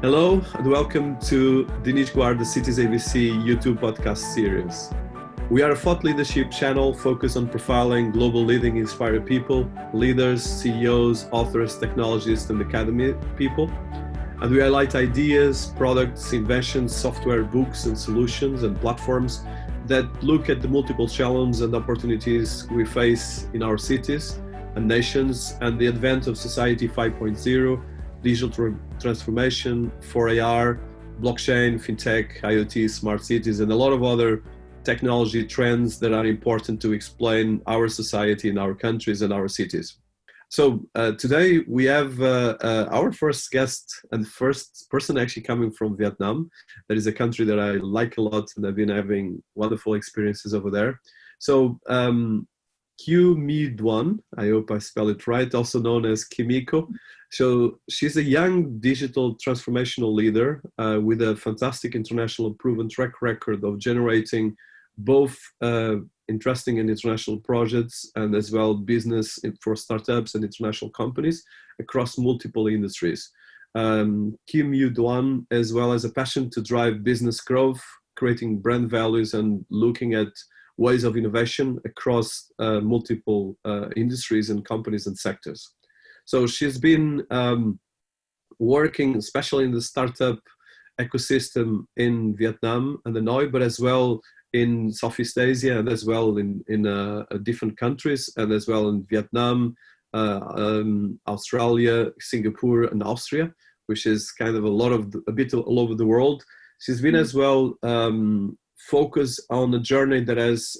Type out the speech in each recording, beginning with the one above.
Hello and welcome to Dinis Guarda Cities ABC YouTube podcast series. We are a thought leadership channel focused on profiling global leading inspired people, leaders, CEOs, authors, technologists, and academy people. And we highlight ideas, products, inventions, software, books, and solutions and platforms that look at the multiple challenges and opportunities we face in our cities and nations and the advent of Society 5.0, digital transformation, 4AR, blockchain, fintech, IoT, smart cities, and a lot of other technology trends that are important to explain our society and our countries and our cities. So today we have our first guest and first person actually coming from Vietnam. That is a country that I like a lot and I've been having wonderful experiences over there. So Kieu My Doan, I hope I spell it right, also known as Kimiko. So she's a young digital transformational leader with a fantastic international proven track record of generating both interesting and international projects and as well business for startups and international companies across multiple industries. Kieu My Doan, as well as a passion to drive business growth, creating brand values and looking at ways of innovation across multiple industries and companies and sectors. So she's been working, especially in the startup ecosystem in Vietnam and Hanoi, but as well in Southeast Asia and as well in different countries and as well in Vietnam, Australia, Singapore, and Austria, which is kind of a bit all over the world. She's been as well focused on a journey that has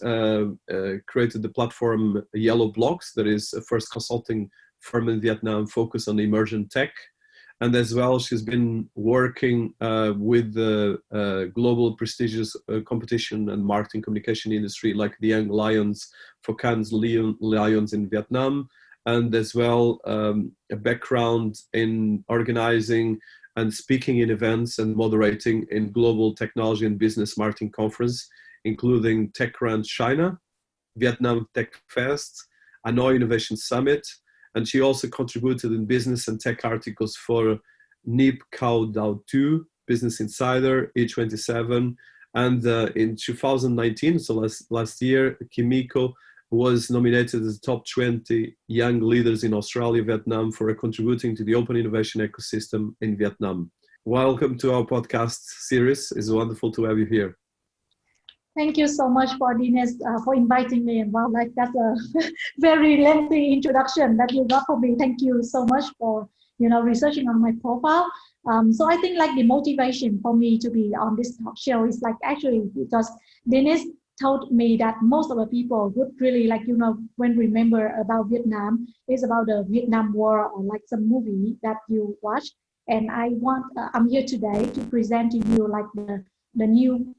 created the platform YellowBlocks, that is a first consulting firm in Vietnam focused on emerging tech. And as well, she's been working with the global prestigious competition and marketing communication industry like the Young Lions for Cannes Lions in Vietnam, and as well a background in organizing and speaking in events and moderating in global technology and business marketing conference, including TechCrunch China, Vietnam Tech Fest, Hanoi Innovation Summit, and she also contributed in business and tech articles for Nip Cao Dao 2, Business Insider, E27, and in 2019, so last year, Kimiko was nominated as the top 20 young leaders in Australia, Vietnam for contributing to the open innovation ecosystem in Vietnam. Welcome to our podcast series. It's wonderful to have you here. Thank you so much for Dinis for inviting me. And wow, like that's a very lengthy introduction that you got for me. Thank you so much for researching on my profile. So I think like the motivation for me to be on this talk show is like actually because Dinis told me that most of the people would really like when remember about Vietnam is about the Vietnam War or like some movie that you watch. And I'm here today to present to you like the new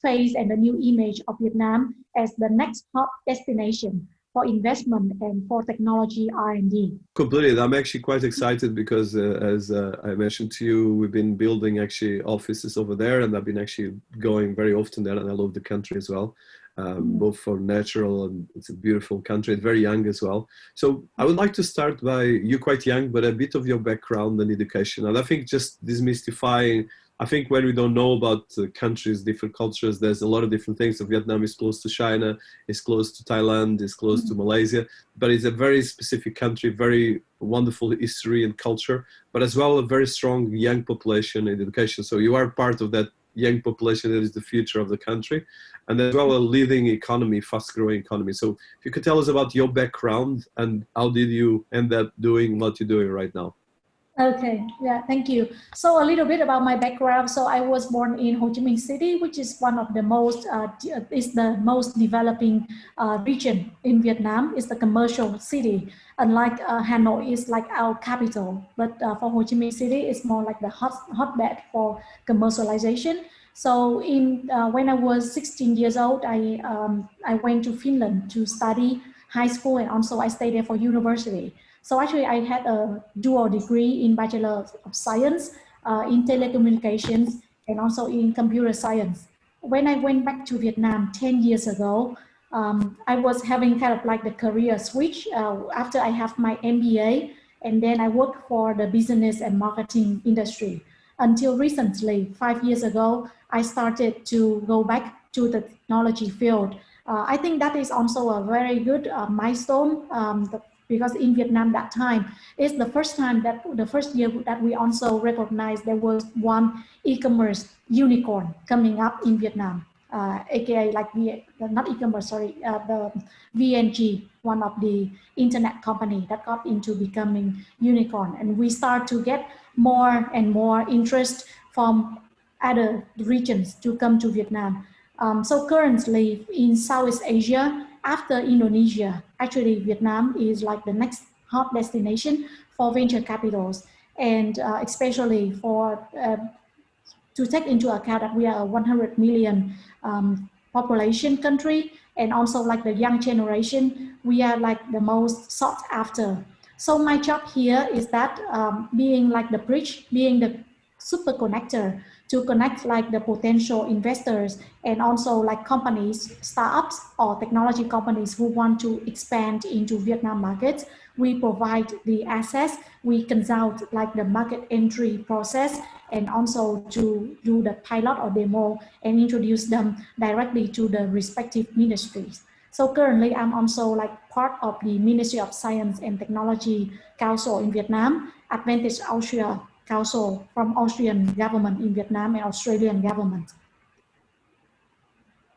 phase and the new image of Vietnam as the next top destination for investment and for technology R&D. Completely. I'm actually quite excited because as I mentioned to you, we've been building actually offices over there and I've been actually going very often there and I love the country as well, both for natural and it's a beautiful country, very young as well. So I would like to start by, you're quite young, but a bit of your background and education. And I think just demystifying, I think when we don't know about countries, different cultures, there's a lot of different things. So Vietnam is close to China, it's close to Thailand, it's close to Malaysia, but it's a very specific country, very wonderful history and culture, but as well a very strong young population and education. So you are part of that young population that is the future of the country, and as well a leading economy, fast-growing economy. So if you could tell us about your background and how did you end up doing what you're doing right now? Okay, yeah, thank you. So a little bit about my background. So I was born in Ho Chi Minh City, which is one of the most developing region in Vietnam. It's the commercial city. Unlike Hanoi, is like our capital, but for Ho Chi Minh City, it's more like the hotbed for commercialization. So when I was 16 years old, I went to Finland to study high school, and also I stayed there for university. So actually, I had a dual degree in Bachelor of Science in telecommunications and also in computer science. When I went back to Vietnam 10 years ago, I was having kind of like the career switch after I have my MBA, and then I worked for the business and marketing industry. until recently, 5 years ago, I started to go back to the technology field. I think that is also a very good milestone because in Vietnam that time is the first year that we also recognized there was one e-commerce unicorn coming up in Vietnam, aka like not e-commerce, sorry, the VNG, one of the internet company that got into becoming unicorn, and we start to get more and more interest from other regions to come to Vietnam. So currently in Southeast Asia, after Indonesia, actually Vietnam is like the next hot destination for venture capitals, and especially for to take into account that we are a 100 million population country, and also like the young generation, we are like the most sought after. So my job here is that being like the bridge, being the super connector to connect like the potential investors and also like companies, startups or technology companies who want to expand into Vietnam markets. We provide the access, we consult like the market entry process, and also to do the pilot or demo and introduce them directly to the respective ministries. So currently I'm also like part of the Ministry of Science and Technology Council in Vietnam, Advantage Austria Council from Austrian government in Vietnam and Australian government.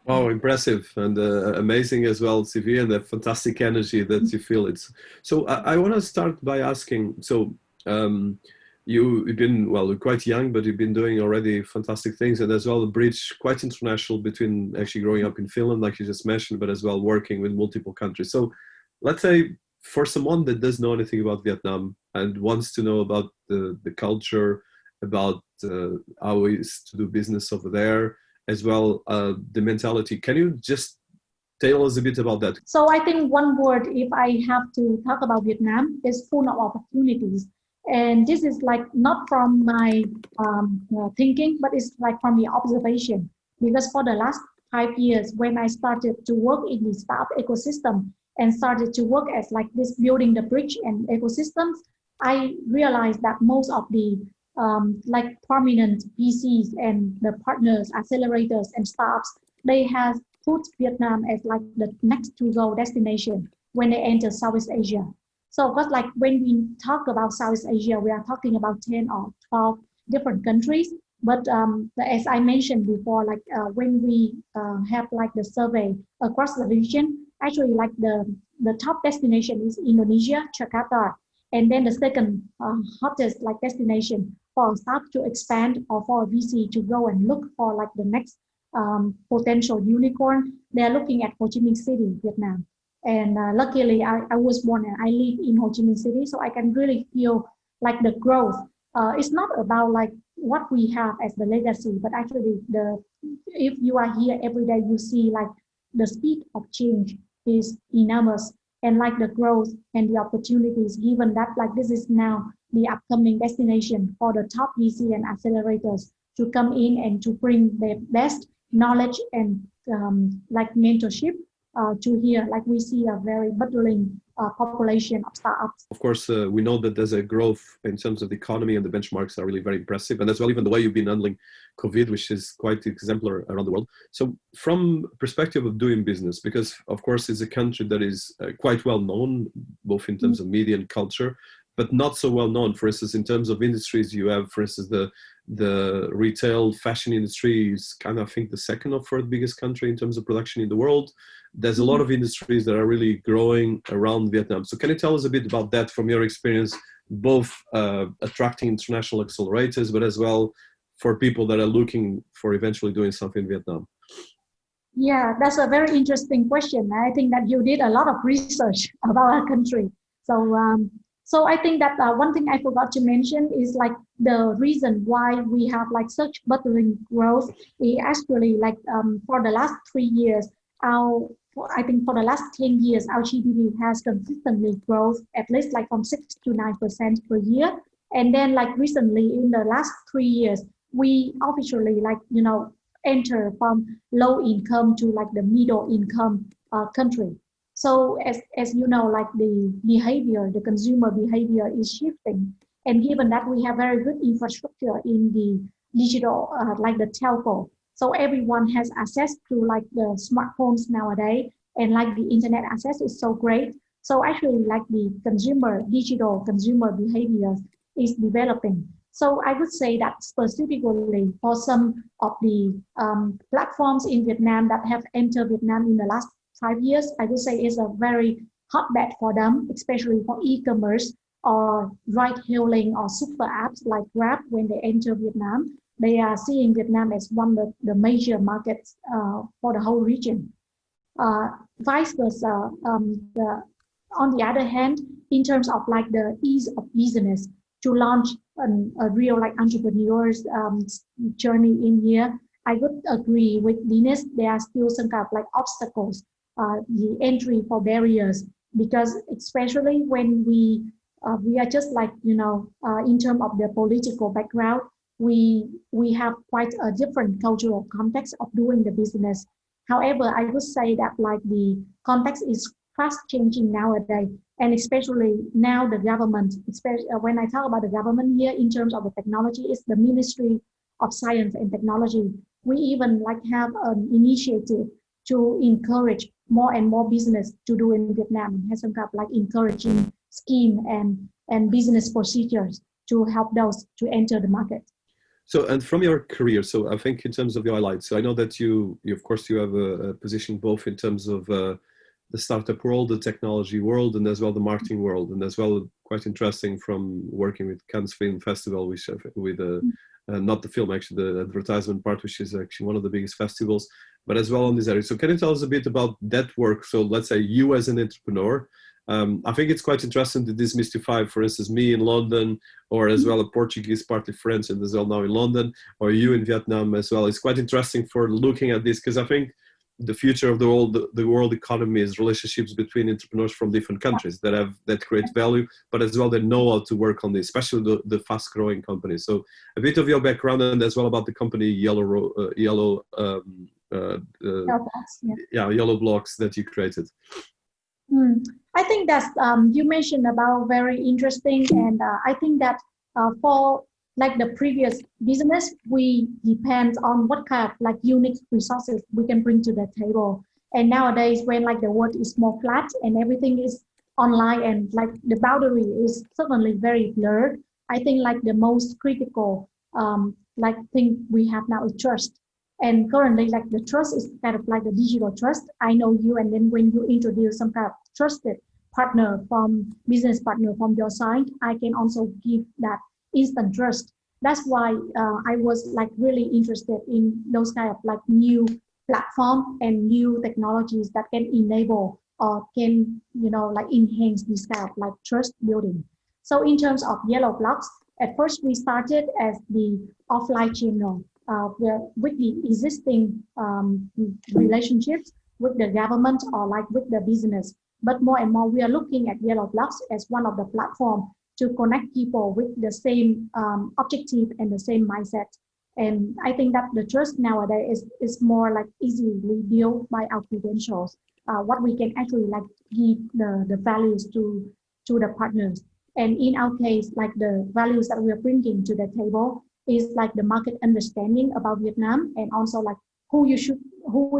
Wow, impressive and amazing as well, CV, and the fantastic energy that you feel. It's so. I want to start by asking. So you've been, well, quite young, but you've been doing already fantastic things, and as well a bridge quite international between actually growing up in Finland, like you just mentioned, but as well working with multiple countries. So let's say for someone that doesn't know anything about Vietnam and wants to know about the culture, about how it is to do business over there, as well the mentality. Can you just tell us a bit about that? So I think one word, if I have to talk about Vietnam, is full of opportunities. And this is like not from my thinking, but it's like from the observation. Because for the last 5 years, when I started to work in the startup ecosystem and started to work as like this building the bridge and ecosystems, I realized that most of the like prominent VCs and the partners, accelerators and startups, they have put Vietnam as like the next to go destination when they enter Southeast Asia. So because like when we talk about Southeast Asia, we are talking about 10 or 12 different countries. But as I mentioned before, like when we have like the survey across the region, actually like the top destination is Indonesia, Jakarta. And then the second hottest like destination for a startup to expand or for a VC to go and look for like the next potential unicorn, they're looking at Ho Chi Minh City, Vietnam. And luckily, I was born and I live in Ho Chi Minh City, so I can really feel like the growth. It's not about like what we have as the legacy, but actually if you are here every day, you see like the speed of change is enormous, and like the growth and the opportunities given that like this is now the upcoming destination for the top VC and accelerators to come in and to bring their best knowledge and like mentorship to here. Like we see a very bustling population of startups. Of course, we know that there's a growth in terms of the economy, and the benchmarks are really very impressive. And as well, even the way you've been handling COVID, which is quite exemplary around the world. So from perspective of doing business, because of course it's a country that is quite well known, both in terms of media and culture, but not so well known, for instance, in terms of industries. You have, for instance, the retail fashion industry is kind of, I think, the second or third biggest country in terms of production in the world. There's a lot of industries that are really growing around Vietnam. So can you tell us a bit about that from your experience, both attracting international accelerators, but as well for people that are looking for eventually doing something in Vietnam? Yeah, that's a very interesting question. I think that you did a lot of research about our country. So I think that one thing I forgot to mention is like the reason why we have like such bustling growth is actually like for the last 3 years, I think for the last 10 years, our GDP has consistently grown at least like from 6 to 9% per year. And then like recently in the last 3 years, we officially like, you know, enter from low income to like the middle income country. So as you know, like the behavior, the consumer behavior is shifting. And given that we have very good infrastructure in the digital, like the telco, so everyone has access to like the smartphones nowadays, and like the internet access is so great. So actually, like the consumer digital consumer behavior is developing. So I would say that specifically for some of the platforms in Vietnam that have entered Vietnam in the last 5 years, I would say is a very hotbed for them, especially for e-commerce or ride-hailing or super apps like Grab. When they enter Vietnam, they are seeing Vietnam as one of the major markets for the whole region. Vice versa, on the other hand, in terms of like the ease of business to launch a real like entrepreneurs journey in here, I would agree with Dinis. There are still some kind of like obstacles, the entry for barriers, because especially when we are just like in terms of the political background, we have quite a different cultural context of doing the business. However, I would say that like the context is fast changing nowadays, and especially now the government, especially when I talk about the government here in terms of the technology, is the Ministry of Science and Technology. We even like have an initiative to encourage more and more business to do in Vietnam, has some kind of like encouraging scheme and business procedures to help those to enter the market. So, and from your career, so I think in terms of your highlights, so I know that you of course, you have a position both in terms of the startup world, the technology world, and as well the marketing world, and as well quite interesting from working with Cannes Film Festival, which with not the film, actually the advertisement part, which is actually one of the biggest festivals, but as well on this area. So can you tell us a bit about that work? So let's say you as an entrepreneur, I think it's quite interesting to demystify, for instance, me in London, or as well a Portuguese, partly French, and as well now in London, or you in Vietnam as well. It's quite interesting for looking at this, because I think the future of the world economy is relationships between entrepreneurs from different countries that create value, but as well they know how to work on this, especially the fast growing companies. So a bit of your background, and as well about the company YellowBlocks that you created. I think that you mentioned about very interesting, and I think that for like the previous business, we depend on what kind of like unique resources we can bring to the table. And nowadays, when like the world is more flat and everything is online, and like the boundary is certainly very blurred, I think like the most critical like thing we have now is trust. And currently, like the trust is kind of like the digital trust. I know you, and then when you introduce some kind of trusted business partner from your side, I can also give that instant trust. That's why I was like really interested in those kind of like new platform and new technologies that can enable or can like enhance this kind of like trust building. So in terms of YellowBlocks, at first we started as the offline channel with the existing relationships with the government or like with the business. But more and more, we are looking at YellowBlocks as one of the platforms to connect people with the same objective and the same mindset. And I think that the trust nowadays is more like easily built by our credentials, what we can actually like give the values to the partners. And in our case, like the values that we are bringing to the table is like the market understanding about Vietnam, and also like who is who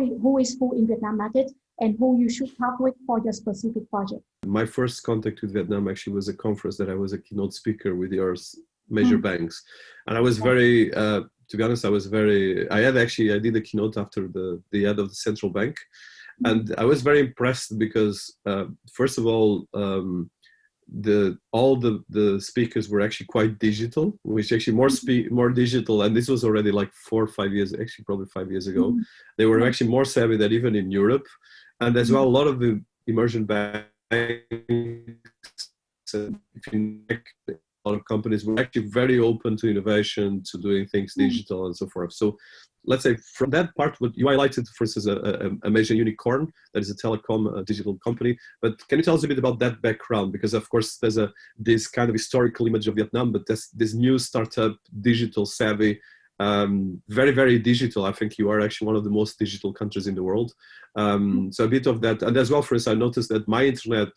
in Vietnam market, and who you should talk with for your specific project. My first contact with Vietnam actually was a conference that I was a keynote speaker with your major banks. And I was very, to be honest, I did a keynote after the head of the central bank. And I was very impressed because, first of all, all the speakers were actually quite digital, which actually more digital, and this was already like 4 or 5 years, actually probably 5 years ago. They were actually more savvy than even in Europe, and as well a lot of the emerging banks, a lot of companies were actually very open to innovation, to doing things digital and so forth. So let's say from that part, what you highlighted, for instance, a major unicorn that is a telecom digital company. But can you tell us a bit about that background? Because of course there's this kind of historical image of Vietnam, but there's this new startup, digital savvy, very, very digital. I think you are actually one of the most digital countries in the world. So a bit of that. And as well, for instance, I noticed that my internet,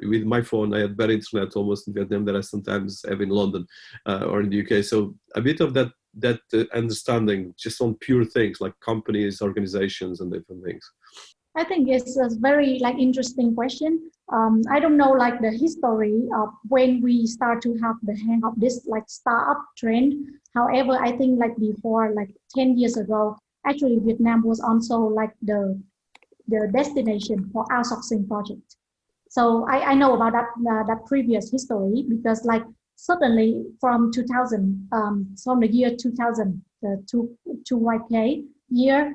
with my phone, I had better internet almost in Vietnam than I sometimes have in London or in the UK. So a bit of that understanding just on pure things like companies, organizations, and different things. I think it's a very like interesting question. I don't know like the history of when we start to have the hang of this like startup trend. However, I think like before like 10 years ago, actually Vietnam was also like the destination for outsourcing project. So I know about that previous history because like suddenly from 2000, from the year 2000 to YK year,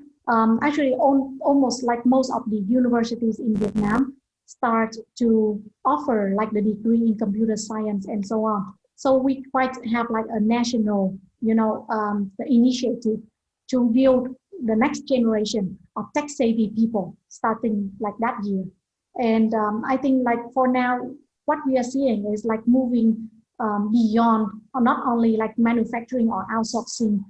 actually almost like most of the universities in Vietnam start to offer like the degree in computer science and so on. So we quite have like a national, the initiative to build the next generation of tech savvy people starting like that year. And I think like for now, what we are seeing is like moving beyond not only like manufacturing or outsourcing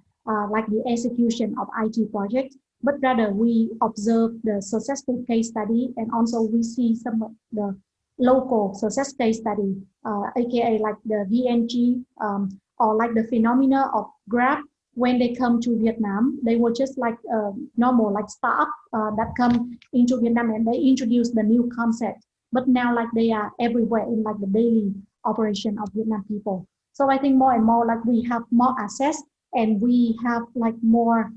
like the execution of IT projects, but rather we observe the successful case study and also we see some of the local success case study, aka like the VNG or like the phenomena of Grab. When they come to Vietnam, they were just like normal like startup that come into Vietnam and they introduce the new concept. But now like they are everywhere in like the daily operation of Vietnam people. So I think more and more like we have more access and we have like more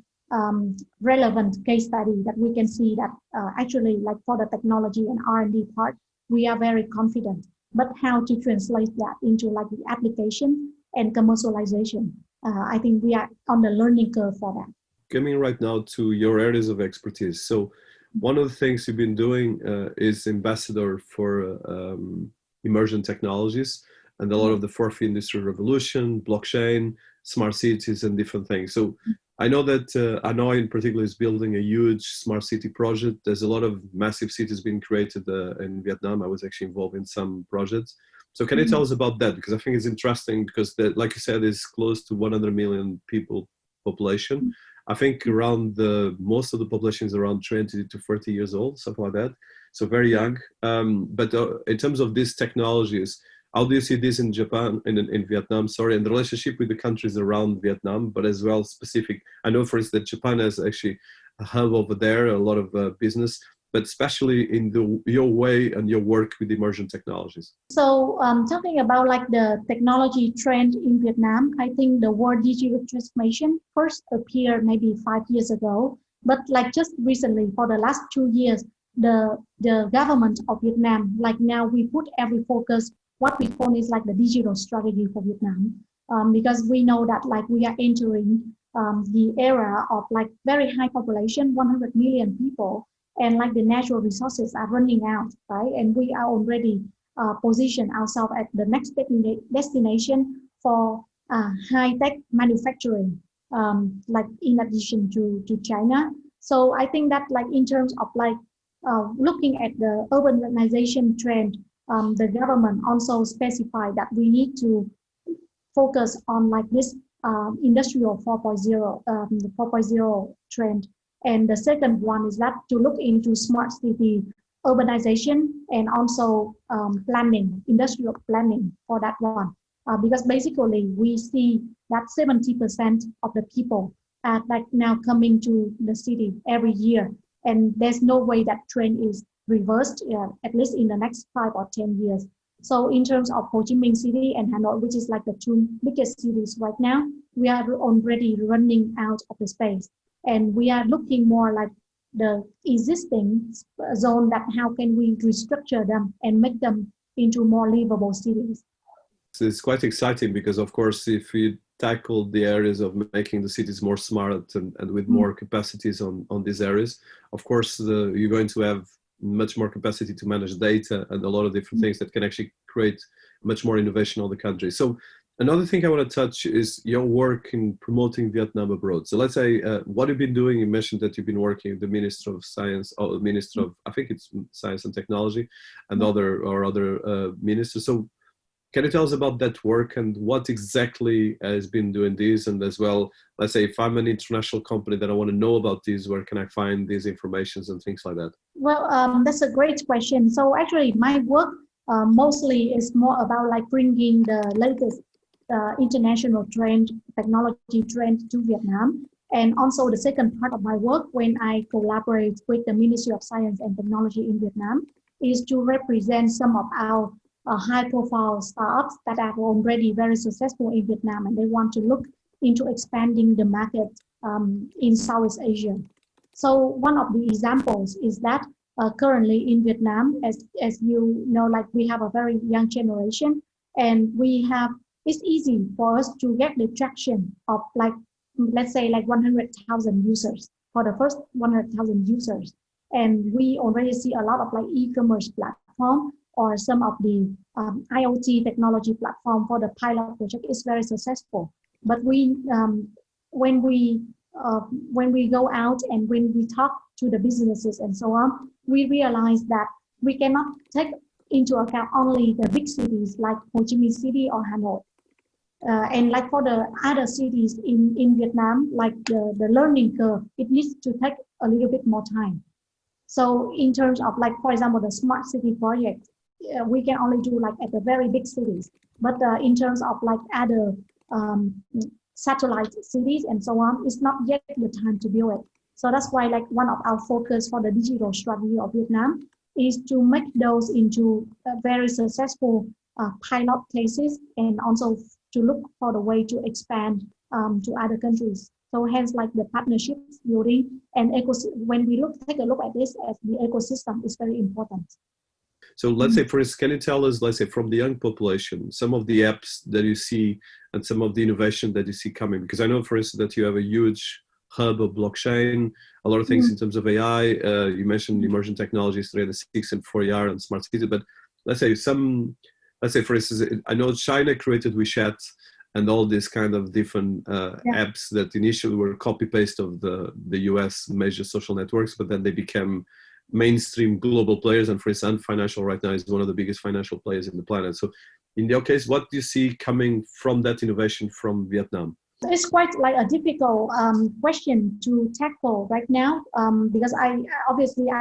relevant case study that we can see that actually like for the technology and R&D part, we are very confident. But how to translate that into like the application and commercialization? I think we are on the learning curve for that. Coming right now to your areas of expertise. So one of the things you've been doing is ambassador for emerging technologies and a lot of the fourth industrial revolution, blockchain, smart cities, and different things. So I know that Hanoi in particular is building a huge smart city project. There's a lot of massive cities being created in Vietnam. I was actually involved in some projects. So can you tell us about that? Because I think it's interesting because like you said, it's close to 100 million people population. I think around most of the population is around 20 to 30 years old, something like that. So very young. But in terms of these technologies, how do you see this in Japan, in Vietnam, sorry, and the relationship with the countries around Vietnam, but as well specific? I know, for instance, that Japan has actually a hub over there, a lot of business, but especially in your way and your work with emerging technologies. So talking about like the technology trend in Vietnam, I think the word digital transformation first appeared maybe 5 years ago, but like just recently for the last 2 years, the government of Vietnam, like now we put every focus, what we call is like the digital strategy for Vietnam, because we know that like we are entering the era of like very high population, 100 million people, and like the natural resources are running out, right? And we are already positioned ourselves at the next destination for high-tech manufacturing, like in addition to China. So I think that like in terms of like looking at the urbanization trend, the government also specified that we need to focus on like this industrial 4.0, the 4.0 trend. And the second one is that to look into smart city urbanization and also planning, industrial planning for that one. Because basically we see that 70% of the people are like now coming to the city every year. And there's no way that trend is reversed, at least in the next 5 or 10 years. So in terms of Ho Chi Minh City and Hanoi, which is like the two biggest cities right now, we are already running out of the space. And we are looking more like the existing zone that how can we restructure them and make them into more livable cities. So it's quite exciting because, of course, if we tackle the areas of making the cities more smart and with more capacities on these areas, of course, you're going to have much more capacity to manage data and a lot of different things that can actually create much more innovation on the country. So another thing I want to touch is your work in promoting Vietnam abroad. So let's say what you've been doing. You mentioned that you've been working with the Minister of Science, or the Minister of, I think it's Science and Technology, and other ministers. So Can you tell us about that work and what exactly has been doing this? And as well, let's say if I'm an international company that I want to know about this, where can I find these informations and things like that? Well, that's a great question. So actually, my work mostly is more about like bringing the latest international trend, technology trend to Vietnam. And also the second part of my work when I collaborate with the Ministry of Science and Technology in Vietnam is to represent some of our high profile startups that are already very successful in Vietnam and they want to look into expanding the market in Southeast Asia. So one of the examples is that currently in Vietnam, as you know, like we have a very young generation and it's easy for us to get the traction of like, let's say like 100,000 users for the first 100,000 users. And we already see a lot of like e-commerce platform or some of the IoT technology platform for the pilot project is very successful. But when we go out and when we talk to the businesses and so on, we realize that we cannot take into account only the big cities like Ho Chi Minh City or Hanoi. And like for the other cities in Vietnam, like the learning curve, it needs to take a little bit more time. So in terms of like, for example, the smart city project, we can only do like at the very big cities. But in terms of like other satellite cities and so on, it's not yet the time to build it. So that's why like one of our focus for the digital strategy of Vietnam is to make those into very successful pilot cases and also to look for the way to expand to other countries. So hence like the partnerships building and when we take a look at this as the ecosystem is very important. So let's say, for instance, can you tell us, let's say from the young population, some of the apps that you see and some of the innovation that you see coming? Because I know, for instance, that you have a huge hub of blockchain, a lot of things in terms of AI. You mentioned emerging technologies, 306 and 4ER and smart cities, but let's say for instance, I know China created WeChat and all these kind of different apps that initially were copy-paste of the US major social networks, but then they became mainstream global players. And for instance, Financial right now is one of the biggest financial players in the planet. So in your case, what do you see coming from that innovation from Vietnam? It's quite like a difficult question to tackle right now because I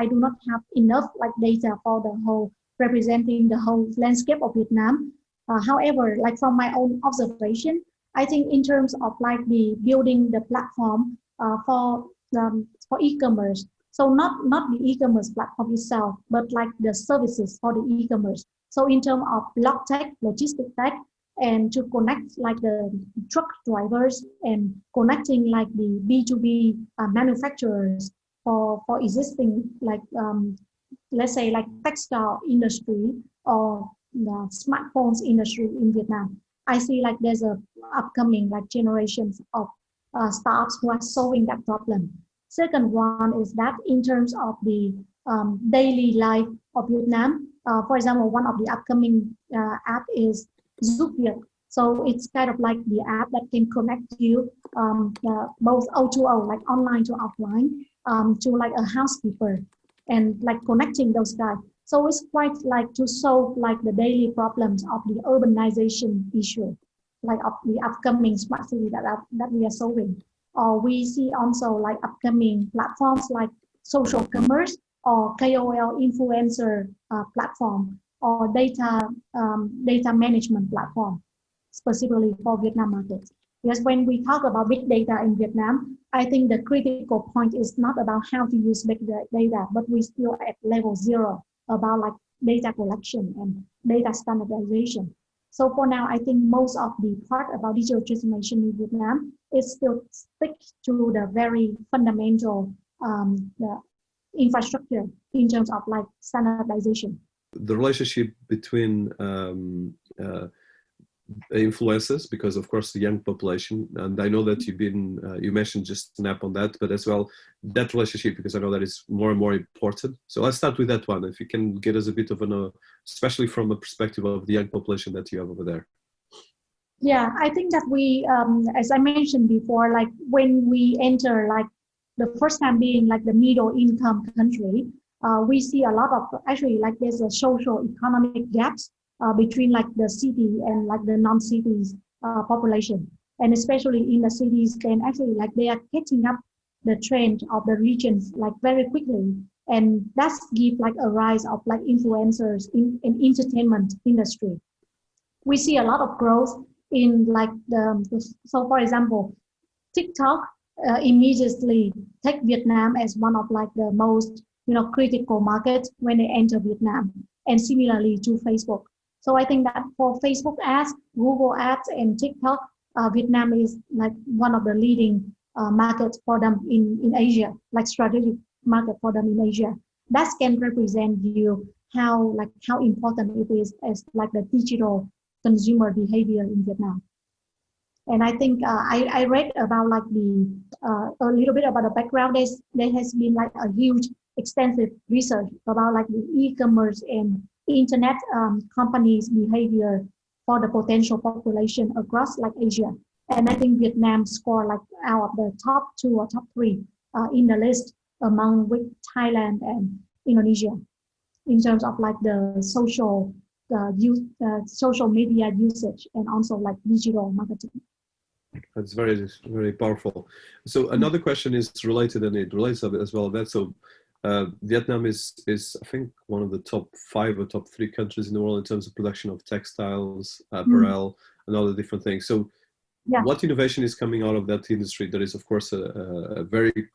do not have enough like data for the whole representing the whole landscape of Vietnam. However, like from my own observation, I think in terms of like the building the platform for e-commerce. So not the e-commerce platform itself, but like the services for the e-commerce. So in terms of log tech, logistic tech, and to connect like the truck drivers and connecting like the B2B manufacturers for existing like let's say like textile industry or the smartphones industry in Vietnam. I see like there's a upcoming like generations of startups who are solving that problem. Second one is that in terms of the daily life of Vietnam, for example, one of the upcoming app is Giúp Việc. So it's kind of like the app that can connect you both O2O, like online to offline, to like a housekeeper and like connecting those guys. So it's quite like to solve like the daily problems of the urbanization issue, like of the upcoming smart city that we are solving. Or we see also like upcoming platforms like social commerce or KOL influencer platform or data management platform specifically for Vietnam market. Because when we talk about big data in Vietnam, I think the critical point is not about how to use big data, but we still at level 0 about like data collection and data standardization. So for now, I think most of the part about digital transformation in Vietnam is still stick to the very fundamental the infrastructure in terms of like standardization. The relationship between influencers, because of course the young population, and I know that you've been you mentioned just an app on that, but as well that relationship, because I know that is more and more important. So let's start with that one, if you can get us a bit of an especially from a perspective of the young population that you have over there. Yeah, I think that we as I mentioned before, like when we enter like the first time being like the middle income country, we see a lot of actually like there's a social economic gaps between like the city and like the non-cities population. And especially in the cities, then actually like they are catching up the trend of the regions like very quickly. And that's give like a rise of like influencers in entertainment industry. We see a lot of growth in like so for example, TikTok immediately take Vietnam as one of like the most critical markets when they enter Vietnam, and similarly to Facebook. So I think that for Facebook ads, Google ads, and TikTok, Vietnam is like one of the leading markets for them in Asia, like strategic market for them in Asia. That can represent you how important it is as like the digital consumer behavior in Vietnam. And I think I read about like a little bit about the background. There has been like a huge extensive research about like the e-commerce and internet companies behavior for the potential population across like Asia. And I think Vietnam scored like out of the top 2 or top 3 in the list among with Thailand and Indonesia in terms of like the social media usage and also like digital marketing. That's very, very powerful. So another question is related, and it relates a bit as well. That so Vietnam is I think one of the top 5 or top 3 countries in the world in terms of production of textiles, apparel, and all the different things. So what innovation is coming out of that industry? That is, of course, a very,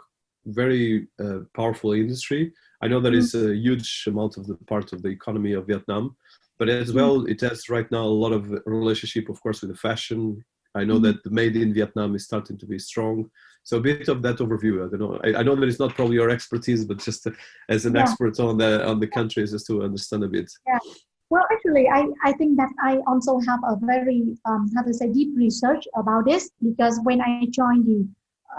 very powerful industry. I know that is a huge amount of the part of the economy of Vietnam, but as well, it has right now a lot of relationship, of course, with the fashion. I know that the made in Vietnam is starting to be strong. So a bit of that overview. I don't know. I know that it's not probably your expertise, but just as an expert on the countries, just to understand a bit. Yeah. Well, actually, I think that I also have a very deep research about this, because when I joined the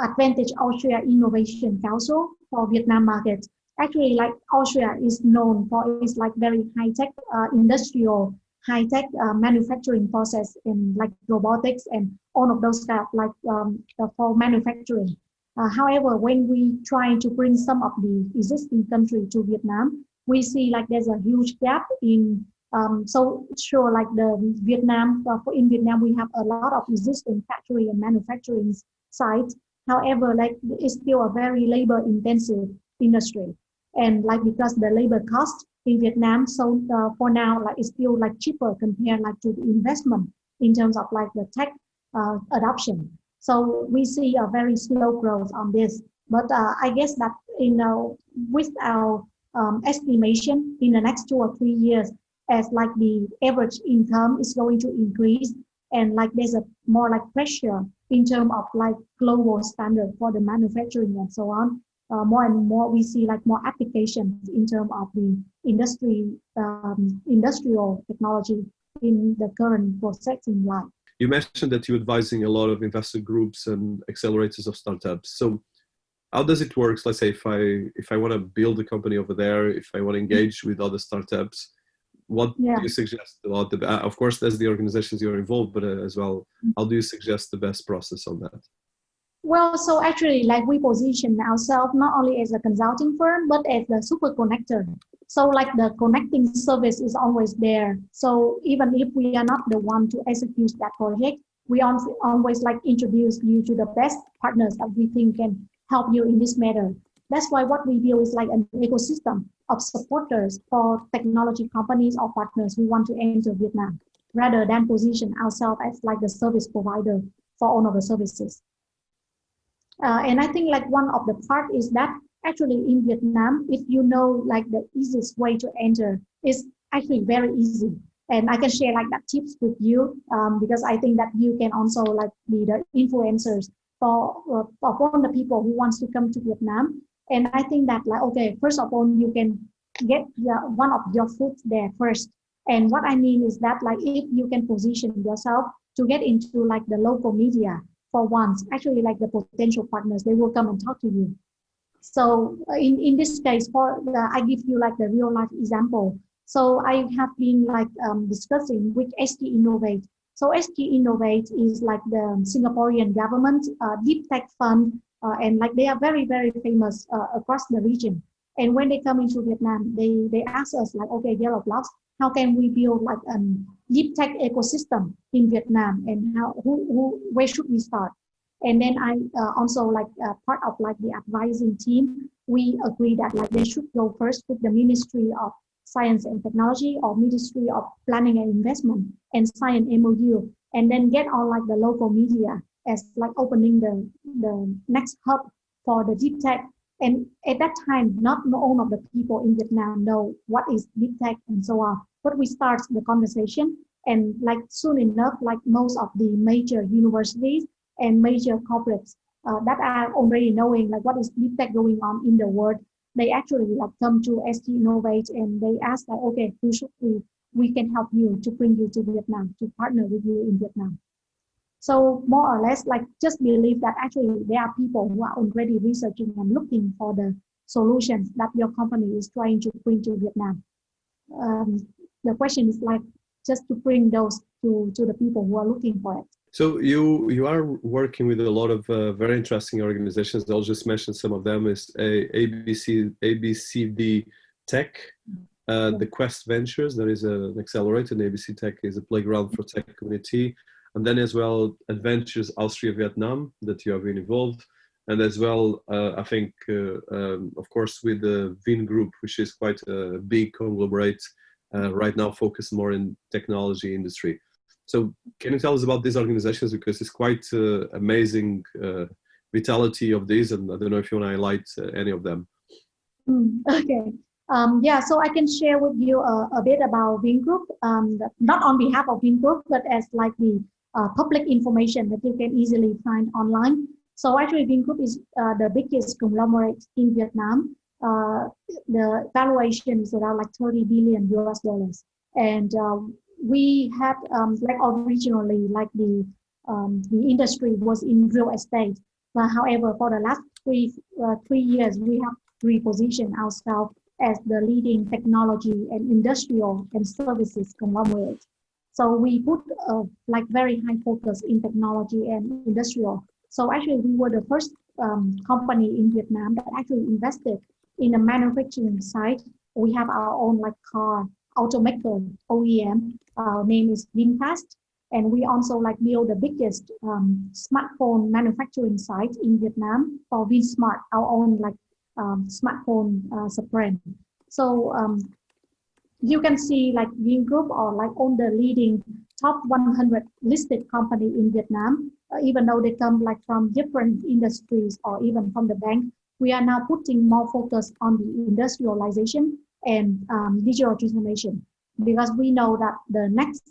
Advantage Austria Innovation Council for Vietnam market, actually like Austria is known for its like very high-tech industrial high-tech manufacturing process in like robotics and all of those kind of like for manufacturing. However, when we try to bring some of the existing country to Vietnam, we see like there's a huge gap in so sure like the Vietnam in Vietnam we have a lot of existing factory and manufacturing sites. However, like it's still a very labor intensive industry, and like because the labor cost in Vietnam, so for now like it's still like cheaper compared like to the investment in terms of like the tech adoption. So we see a very slow growth on this, but I guess that with our estimation in the next 2 or 3 years, as like the average income is going to increase, and like there's a more like pressure in terms of like global standard for the manufacturing and so on. More and more we see like more applications in terms of the industrial technology in the current processing line. You mentioned that you're advising a lot of investor groups and accelerators of startups. So how does it work? Let's say if I want to build a company over there, if I want to engage with other startups, what do you suggest? Of course, there's the organizations you're involved, but as well, how do you suggest the best process on that? Well, so actually, like we position ourselves not only as a consulting firm, but as the super connector. So like the connecting service is always there. So even if we are not the one to execute that project, we always like introduce you to the best partners that we think can help you in this matter. That's why what we build is like an ecosystem of supporters for technology companies or partners who want to enter Vietnam, rather than position ourselves as like the service provider for all of the services. And I think like one of the part is that actually in Vietnam, if you know like the easiest way to enter is actually very easy. And I can share like that tips with you because I think that you can also like be the influencers for all the people who wants to come to Vietnam. And I think that like, okay, first of all, you can get one of your foot there first. And what I mean is that like if you can position yourself to get into like the local media for once, actually like the potential partners, they will come and talk to you. So in this case, I give you like the real life example. So I have been like discussing with SG Innovate. So SG Innovate is like the Singaporean government deep tech fund, and like they are very, very famous across the region. And when they come into Vietnam, they ask us like, okay, YellowBlocks, how can we build like a deep tech ecosystem in Vietnam, and where should we start? And then I also like part of like the advising team, we agree that like they should go first with the Ministry of Science and Technology or Ministry of Planning and Investment and sign an MOU, and then get on like the local media as like opening the next hub for the deep tech. And at that time, not all of the people in Vietnam know what is deep tech and so on. But we start the conversation, and like soon enough, like most of the major universities and major corporates that are already knowing like what is deep tech going on in the world, they actually like come to ST Innovate and they ask like, okay, who should we can help you to bring you to Vietnam, to partner with you in Vietnam. So more or less, like just believe that actually there are people who are already researching and looking for the solutions that your company is trying to bring to Vietnam. The question is like just to bring those to the people who are looking for it. So you are working with a lot of very interesting organizations. I'll just mention some of them. Is ABCD Tech, the Quest Ventures. There is an accelerator. And ABC Tech is a playground for tech community. And then as well, Adventures Austria Vietnam, that you have been involved. And as well, I think, of course, with the Bng Group, which is quite a big conglomerate right now, focused more in technology industry. So can you tell us about these organizations? Because it's quite amazing vitality of these. And I don't know if you want to highlight any of them. Okay. Yeah, so I can share with you a bit about Bng Group, not on behalf of Bng Group, but as like the public information that you can easily find online. So actually, Bng Group is the biggest conglomerate in Vietnam. The valuation is around like $30 billion US. And we had like originally like the industry was in real estate. But however, for the last three years, we have repositioned ourselves as the leading technology and industrial and services conglomerate. So we put like very high focus in technology and industrial. So actually we were the first company in Vietnam that actually invested in a manufacturing site. We have our own like car automaker OEM. Our name is VinFast. And we also like build the biggest smartphone manufacturing site in Vietnam for VinSmart, our own like smartphone sub-brand. So you can see like Bng Group or like on the leading top 100 listed company in Vietnam, even though they come like from different industries or even from the bank. We are now putting more focus on the industrialization and digital transformation, because we know that the next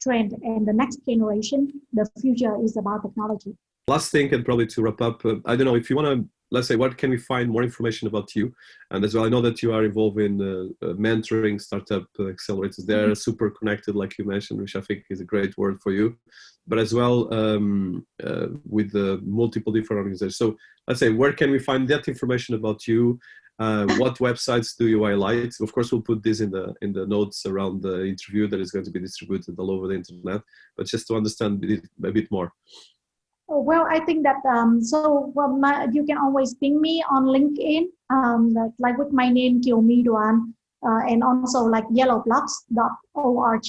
trend and the next generation, the future is about technology. Last thing, and probably to wrap up, I don't know if you want to, let's say, what can we find more information about you? And as well, I know that you are involved in mentoring startup accelerators. They're super connected, like you mentioned, which I think is a great word for you. But as well, with the multiple different organizations. So let's say, where can we find that information about you? What websites do you highlight? Of course, we'll put this in the notes around the interview that is going to be distributed all over the internet. But just to understand a bit more. Well, I think that you can always ping me on LinkedIn, like with my name Kieu My Doan, and also like YellowBlocks.org.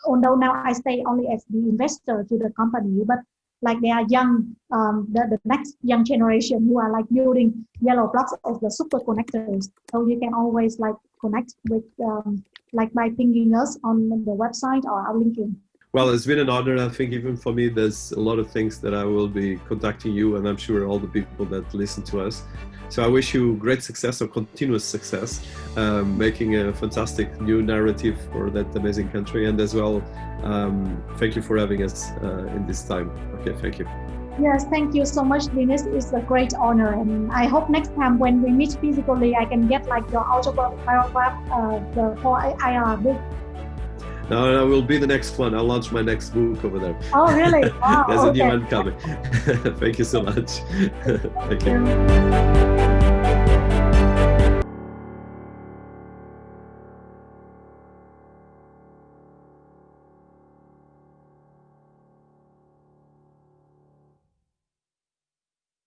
Although now I stay only as the investor to the company, but like they are young, the next young generation who are like building YellowBlocks as the super connectors. So you can always like connect with like by pinging us on the website or our LinkedIn. Well, it's been an honor. I think even for me, there's a lot of things that I will be contacting you, and I'm sure all the people that listen to us. So I wish you great success or continuous success, making a fantastic new narrative for that amazing country. And as well, thank you for having us in this time. Okay, thank you. Yes, thank you so much, Dinis. It's a great honor. And I hope next time when we meet physically, I can get like your autograph for IR book. No, will be the next one. I'll launch my next book over there. Oh, really? Wow, There's a new one coming. Thank you so much. Thank you.